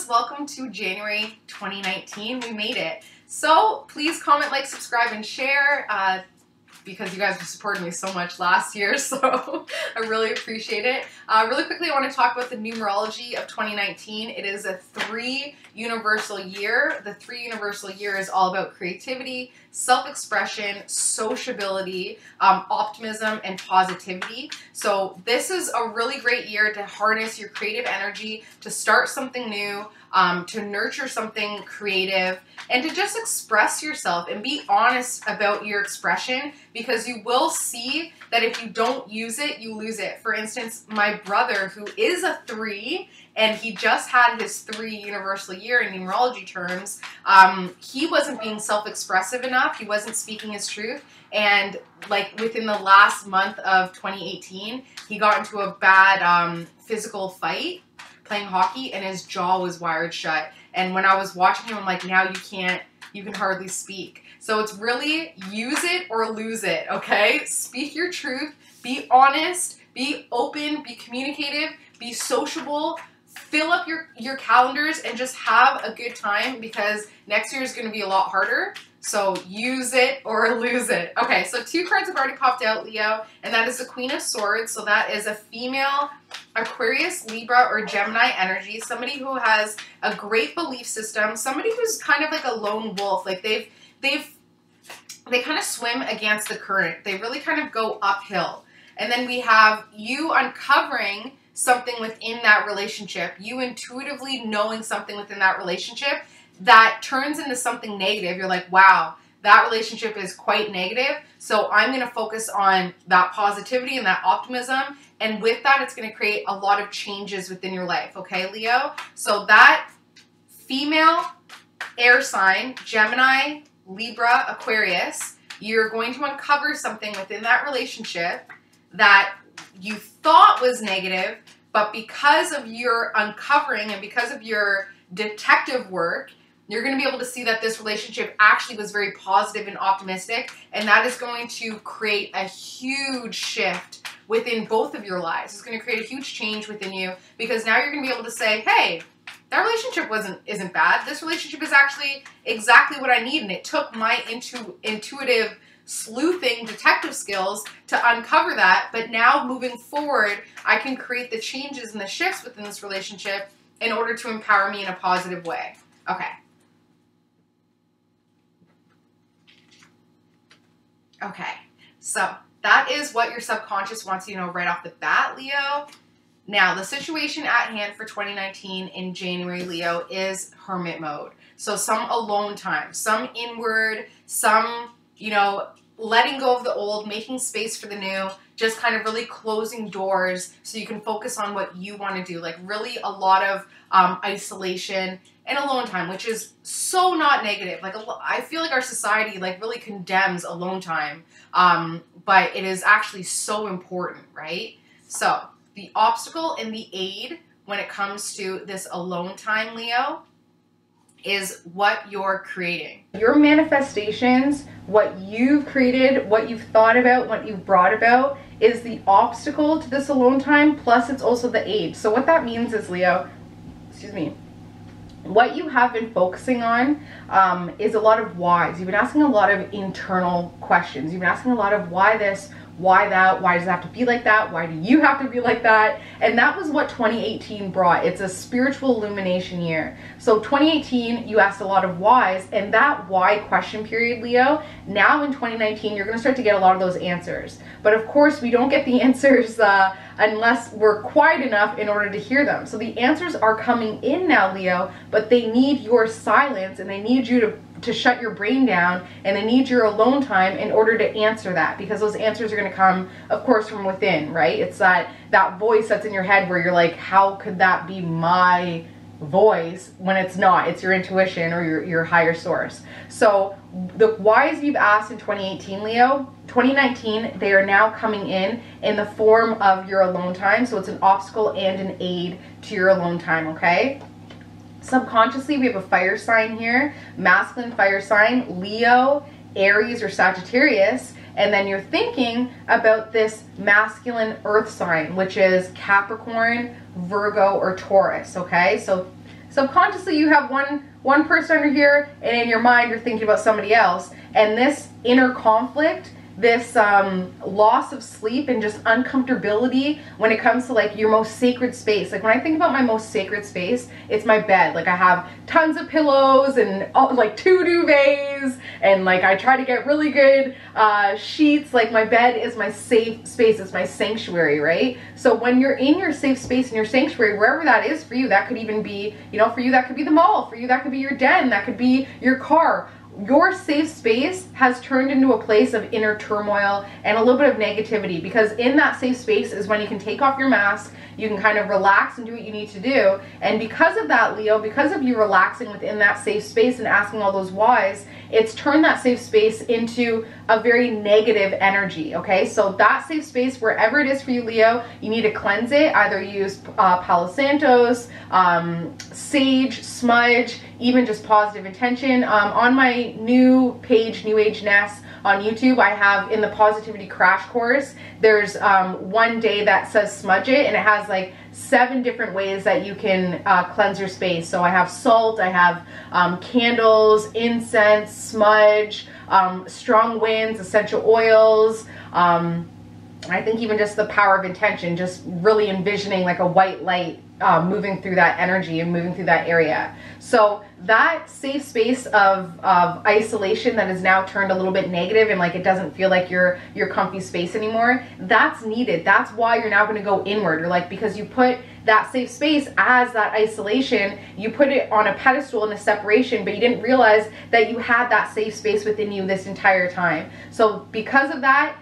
loves, welcome to January 2019. We made it. So please comment, like, subscribe, and share because you guys were supporting me so much last year, so I really appreciate it. Really quickly, I want to talk about the numerology of 2019. It is a 3 universal year. The 3 universal year is all about creativity, self-expression, sociability, optimism, and positivity. So this is a really great year to harness your creative energy, to start something new, to nurture something creative, and to just express yourself and be honest about your expression, because you will see that if you don't use it, you lose it. For instance, my brother, who is a 3, and he just had his 3 universal year in numerology terms, he wasn't being self-expressive enough. He wasn't speaking his truth. And like within the last month of 2018, he got into a bad physical fight playing hockey, and his jaw was wired shut. And when I was watching him, I'm like, now you can hardly speak. So it's really use it or lose it, okay? Speak your truth, be honest, be open, be communicative, be sociable, fill up your calendars, and just have a good time, because next year is going to be a lot harder. So use it or lose it. Okay, so 2 cards have already popped out, Leo, and that is the Queen of Swords. So that is a female Aquarius, Libra, or Gemini energy. Somebody who has a great belief system. Somebody who's kind of like a lone wolf. Like they kind of swim against the current. They really kind of go uphill. And then we have you uncovering something within that relationship. You intuitively knowing something within that relationship that turns into something negative. You're like, wow, that relationship is quite negative. So I'm going to focus on that positivity and that optimism. And with that, it's going to create a lot of changes within your life. Okay, Leo? So that female air sign, Gemini, Libra, Aquarius, you're going to uncover something within that relationship that you thought was negative, but because of your uncovering and because of your detective work, you're going to be able to see that this relationship actually was very positive and optimistic, and that is going to create a huge shift within both of your lives. It's going to create a huge change within you, because now you're going to be able to say, hey, that relationship isn't bad. This relationship is actually exactly what I need, and it took my intuitive sleuthing detective skills to uncover that. But now moving forward, I can create the changes and the shifts within this relationship in order to empower me in a positive way. Okay. Okay, so that is what your subconscious wants you to know right off the bat, Leo. Now, the situation at hand for 2019 in January, Leo, is hermit mode. So some alone time, some inward, some, letting go of the old, making space for the new, just kind of really closing doors so you can focus on what you want to do. Like really a lot of isolation and alone time, which is so not negative. Like I feel like our society like really condemns alone time, but it is actually so important, right? So the obstacle and the aid when it comes to this alone time, Leo, is what you're creating. Your manifestations, what you've created, what you've thought about, what you've brought about, is the obstacle to this alone time, plus it's also the aid. So what that means is, Leo, excuse me, what you have been focusing on is a lot of whys. You've been asking a lot of internal questions. You've been asking a lot of why this, why that, why does it have to be like that, why do you have to be like that? And that was what 2018 brought. It's a spiritual illumination year. So 2018, you asked a lot of whys, and that why question period, Leo, now in 2019, you're going to start to get a lot of those answers. But of course, we don't get the answers unless we're quiet enough in order to hear them. So the answers are coming in now, Leo, but they need your silence, and they need you to shut your brain down, and they need your alone time in order to answer that, because those answers are going to come, of course, from within, right? It's that voice that's in your head where you're like, how could that be my voice, when it's not? It's your intuition or your higher source. So the whys you've asked in 2018, Leo, 2019, they are now coming in the form of your alone time. So it's an obstacle and an aid to your alone time, okay? Subconsciously, we have a fire sign here, masculine fire sign, Leo, Aries, or Sagittarius. And then you're thinking about this masculine earth sign, which is Capricorn, Virgo, or Taurus, okay? So subconsciously you have one person under here, and in your mind you're thinking about somebody else. And this inner conflict, this loss of sleep and just uncomfortability when it comes to like your most sacred space. Like when I think about my most sacred space, it's my bed. Like I have tons of pillows and like 2 duvets, and like I try to get really good sheets. Like my bed is my safe space. It's my sanctuary, right? So when you're in your safe space and your sanctuary, wherever that is for you, that could even be, you know, for you that could be the mall, for you that could be your den, that could be your car. Your safe space has turned into a place of inner turmoil and a little bit of negativity, because in that safe space is when you can take off your mask, you can kind of relax and do what you need to do. And because of that, Leo, because of you relaxing within that safe space and asking all those whys, it's turned that safe space into a very negative energy, okay? So that safe space, wherever it is for you, Leo, you need to cleanse it. Either use Palo Santos, sage, smudge, even just positive intention. On my new page, New Age Ness, on YouTube, I have in the positivity crash course, there's one day that says smudge it, and it has like 7 different ways that you can cleanse your space. So I have salt, I have candles, incense, smudge, strong winds, essential oils, I think even just the power of intention, just really envisioning like a white light moving through that energy and moving through that area. So that safe space of isolation that is now turned a little bit negative and like it doesn't feel like your comfy space anymore, that's needed. That's why you're now going to go inward. You're like, because you put that safe space as that isolation, you put it on a pedestal in a separation, but you didn't realize that you had that safe space within you this entire time. So because of that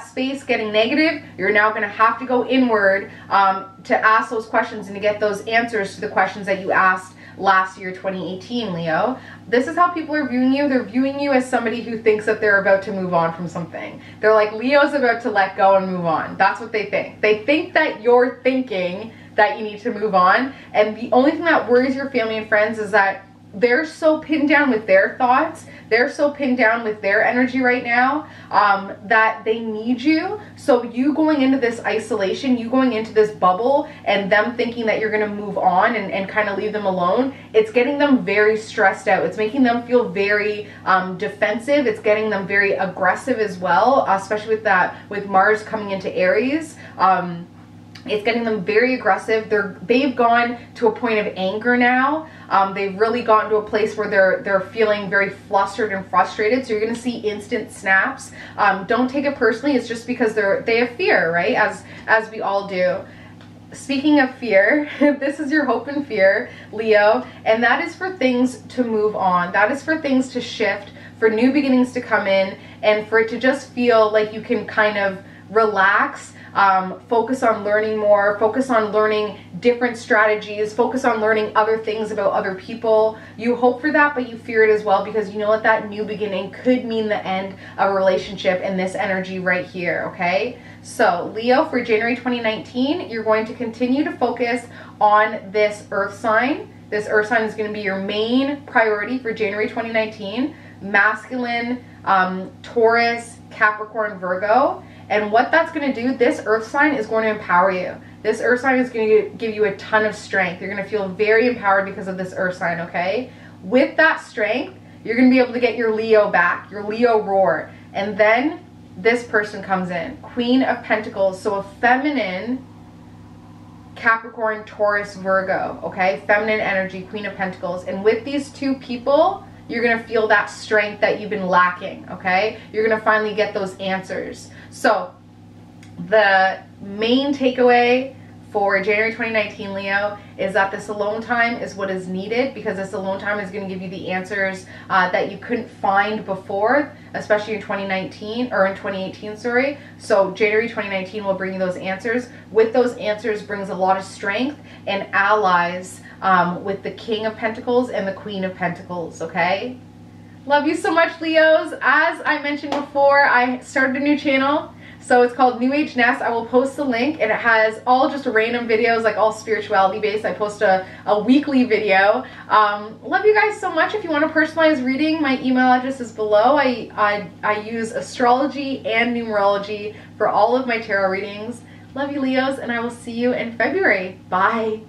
space getting negative, you're now going to have to go inward to ask those questions and to get those answers to the questions that you asked last year, 2018, Leo. This is how people are viewing you. They're viewing you as somebody who thinks that they're about to move on from something. They're like, Leo's about to let go and move on. That's what they think. They think that you're thinking that you need to move on. And the only thing that worries your family and friends is that they're so pinned down with their thoughts, they're so pinned down with their energy right now, that they need you. So you going into this isolation, you going into this bubble, and them thinking that you're going to move on and kind of leave them alone, it's getting them very stressed out. It's making them feel very defensive. It's getting them very aggressive as well, especially with Mars coming into Aries. It's getting them very aggressive. They've gone to a point of anger now. They've really gotten to a place where they're feeling very flustered and frustrated. So you're going to see instant snaps. Don't take it personally. It's just because they have fear, right? As we all do. Speaking of fear, this is your hope and fear, Leo, and that is for things to move on. That is for things to shift, for new beginnings to come in, and for it to just feel like you can kind of relax. Focus on learning more, focus on learning different strategies, focus on learning other things about other people. You hope for that, but you fear it as well, because you know that new beginning could mean the end of a relationship in this energy right here, okay? So Leo, for January 2019, you're going to continue to focus on this earth sign. This earth sign is going to be your main priority for January 2019. Masculine, Taurus, Capricorn, Virgo. And what that's going to do, this earth sign is going to empower you. This earth sign is going to give you a ton of strength. You're going to feel very empowered because of this earth sign, okay? With that strength, you're going to be able to get your Leo back, your Leo roar. And then this person comes in, Queen of Pentacles. So a feminine Capricorn, Taurus, Virgo, okay? Feminine energy, Queen of Pentacles. And with these two people, you're going to feel that strength that you've been lacking, okay? You're going to finally get those answers. So the main takeaway for January 2019, Leo, is that this alone time is what is needed, because this alone time is going to give you the answers that you couldn't find before, especially in 2019 or in 2018, sorry. So January 2019 will bring you those answers. With those answers brings a lot of strength and allies with the King of Pentacles and the Queen of Pentacles, okay? Love you so much, Leos. As I mentioned before, I started a new channel. So it's called New Age Nest. I will post the link, and it has all just random videos, like all spirituality based. I post a weekly video. Love you guys so much. If you want a personalized reading, my email address is below. I use astrology and numerology for all of my tarot readings. Love you, Leos, and I will see you in February. Bye.